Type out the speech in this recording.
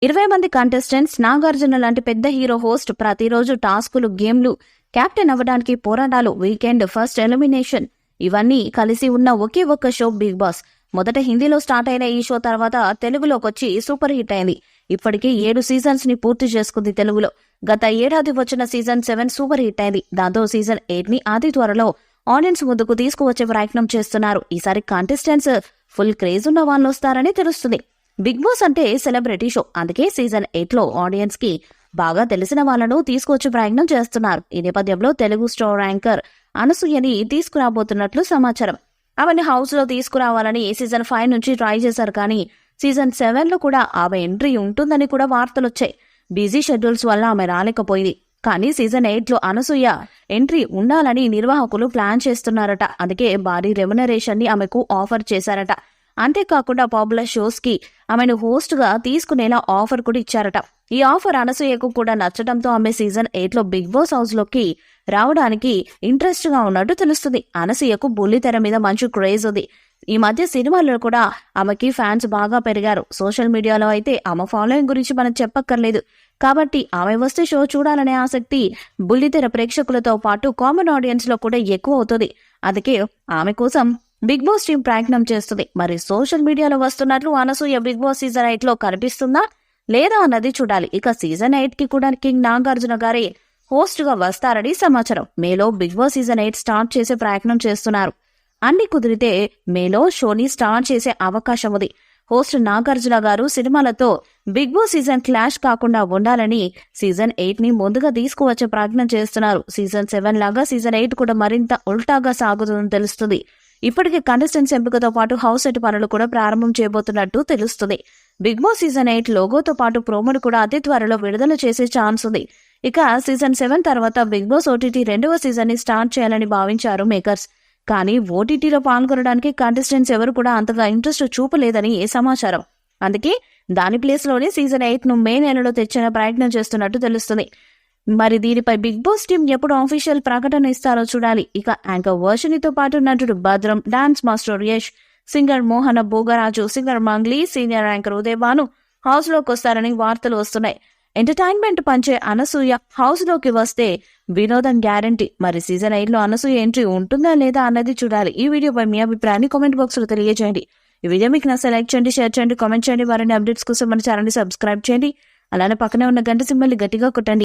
20 మంది కంటెస్టెంట్స్, నాగార్జున లాంటి పెద్ద హీరో హోస్ట్, ప్రతిరోజు టాస్కులు, గేమ్లు, కెప్టెన్ అవ్వడానికి పోరాటాలు, వీకెండ్ ఫస్ట్ ఎలిమినేషన్ ఇవన్నీ కలిసి ఉన్న ఒకే ఒక్క షో బిగ్ బాస్. మొదట హిందీలో స్టార్ట్ అయిన ఈ షో తర్వాత తెలుగులోకొచ్చి సూపర్ హిట్ అయింది. ఇప్పటికీ 7 సీజన్స్ ని పూర్తి చేసుకుంది తెలుగులో. గత ఏడాది వచ్చిన సీజన్ 7 సూపర్ హిట్ అయింది. దాంతో సీజన్ 8 ని అతి త్వరలో ఆడియన్స్ ముందుకు తీసుకువచ్చే ప్రయత్నం చేస్తున్నారు. ఈసారి కంటెస్టెంట్స్ ఫుల్ క్రేజ్ ఉన్న వాళ్ళు వస్తారని తెలుస్తుంది. బిగ్ బాస్ అంటే సెలబ్రిటీ షో, అందుకే సీజన్ 8 లో ఆడియన్స్ కి బాగా తెలిసిన వాళ్లను తీసుకొచ్చే ప్రయత్నం చేస్తున్నారు. ఈ నేపథ్యంలో తెలుగు స్టార్ యాంకర్ అనసూయని తీసుకురాబోతున్నట్లు సమాచారం. ఆమెను హౌస్ లో తీసుకురావాలని సీజన్ 5 నుంచి ట్రై చేశారు, కానీ సీజన్ 7 లో కూడా ఆమె ఎంట్రీ ఉంటుందని కూడా వార్తలొచ్చాయి. బిజీ షెడ్యూల్స్ వల్ల ఆమె రాలేకపోయింది. కానీ సీజన్ 8 లో అనసూయ ఎంట్రీ ఉండాలని నిర్వాహకులు ప్లాన్ చేస్తున్నారట. అందుకే భారీ రెమ్యునరేషన్ ని ఆమెకు ఆఫర్ చేశారట. అంతేకాకుండా పాపులర్ షోస్ కి ఆమెను హోస్ట్ గా తీసుకునేలా ఆఫర్ కూడా ఇచ్చారట. ఈ ఆఫర్ అనసూయకు కూడా నచ్చడంతో ఆమె సీజన్ 8 లో బిగ్ బాస్ హౌస్ లోకి రావడానికి ఇంట్రెస్ట్ గా ఉన్నట్టు తెలుస్తుంది. అనసూయకు బుల్లితెర మీద మంచి క్రేజ్ ఉంది. ఈ మధ్య సినిమాల్లో కూడా ఆమెకి ఫ్యాన్స్ బాగా పెరిగారు. సోషల్ మీడియాలో అయితే ఆమె ఫాలోయింగ్ గురించి మనం చెప్పక్కర్లేదు. కాబట్టి ఆమె వస్తే షో చూడాలనే ఆసక్తి బుల్లితెర ప్రేక్షకులతో పాటు కామన్ ఆడియన్స్ లో కూడా ఎక్కువ అవుతుంది. అందుకే ఆమె కోసం బిగ్ బాస్ టీం ప్రయత్నం చేస్తుంది. మరి సోషల్ మీడియాలో వస్తున్నట్లు అనసూయ బిగ్ బాస్ సీజన్ 8 లో కనిపిస్తుందా లేదా అన్నది చూడాలి. ఇక సీజన్ 8 కి కూడా కింగ్ నాగార్జున గారే హోస్ట్ గా వస్తారని సమాచారం. మేలో బిగ్ బాస్ సీజన్ 8 స్టార్ట్ చేసే ప్రయత్నం చేస్తున్నారు. అన్ని కుదిరితే మేలో షోని స్టార్ట్ చేసే అవకాశం ఉంది. హోస్ట్ నాగార్జున గారు సినిమాలతో బిగ్ బాస్ సీజన్ క్లాష్ కాకుండా ఉండాలని సీజన్ 8 ని ముందుగా తీసుకువచ్చే ప్రయత్నం చేస్తున్నారు. సీజన్ 7 లాగా సీజన్ 8 కూడా మరింత ఉల్టాగా సాగుతుందని తెలుస్తుంది. ఇప్పటికే కంటెస్టెంట్స్ ఎంపికతో పాటు హౌస్ సెట్ పనులు కూడా ప్రారంభం చేయబోతున్నట్టు తెలుస్తుంది. బిగ్ బాస్ సీజన్ 8 లోగోతో పాటు ప్రోమోను కూడా అతి త్వరలో విడుదల చేసే ఛాన్స్ ఉంది. ఇక సీజన్ 7 తర్వాత బిగ్ బాస్ ఓటీటీ 2వ సీజన్ ని స్టార్ట్ చేయాలని భావించారు మేకర్స్. కానీ ఓటీటీలో పాల్గొనడానికి కంటెస్టెంట్స్ ఎవరు కూడా అంతగా ఇంట్రెస్ట్ చూపలేదని సమాచారం. అందుకే దాని ప్లేస్ లోనే సీజన్ 8 ను మే నెలలో తెచ్చిన ప్రయత్నం చేస్తున్నట్టు తెలుస్తుంది. మరి దీనిపై బిగ్ బాస్ టీం ఎప్పుడు ఆఫీషియల్ ప్రకటన ఇస్తారో చూడాలి. ఇక యాంకర్ వర్షినితో పాటు నటుడు Bhadram, dance master Yash, singer Mohana Bhogaraju, singer Mangli, senior anchor Uday Bhanu house లోకి వస్తారని వార్తలు వస్తున్నాయి. ఎంటర్టైన్మెంట్ పంచే అనసూయ హౌస్ లోకి వస్తే వినోదం గ్యారంటీ. మరి సీజన్ 8 లో అనసూయ ఎంట్రీ ఉంటుందా లేదా అన్నది చూడాలి. ఈ వీడియోపై మీ అభిప్రాయాన్ని కామెంట్ బాక్స్ లో తెలియజేయండి. ఈ వీడియో మీకు నచ్చితే లైక్ చేయండి, షేర్ చేయండి, కామెంట్ చేయండి. మరిన్ని అప్డేట్స్ కోసం మన ఛానల్ ని సబ్స్క్రైబ్ చేయండి. అలానే పక్కనే ఉన్న గంట సింబల్ ని గట్టిగా కొట్టండి.